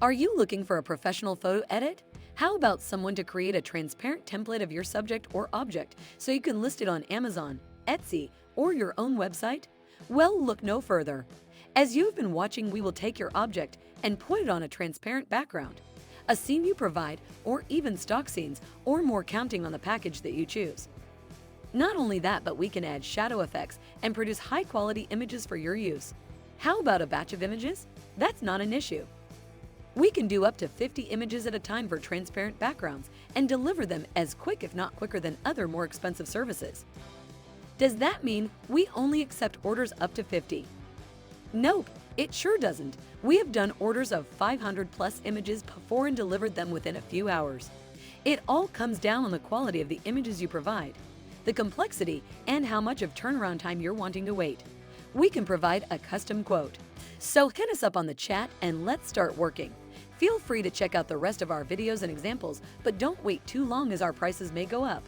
Are you looking for a professional photo edit? How about someone to create a transparent template of your subject or object so you can list it on Amazon, Etsy, or your own website? Well, look no further. As you've been watching, we will take your object and put it on a transparent background, a scene you provide, or even stock scenes, or more counting on the package that you choose. Not only that, but we can add shadow effects and produce high-quality images for your use. How about a batch of images? That's not an issue. We can do up to 50 images at a time for transparent backgrounds and deliver them as quick, if not quicker, than other more expensive services. Does that mean we only accept orders up to 50? Nope, it sure doesn't. We have done orders of 500 plus images before and delivered them within a few hours. It all comes down on the quality of the images you provide, the complexity, and how much of turnaround time you're wanting to wait. We can provide a custom quote. So hit us up on the chat and let's start working. Feel free to check out the rest of our videos and examples, but don't wait too long as our prices may go up.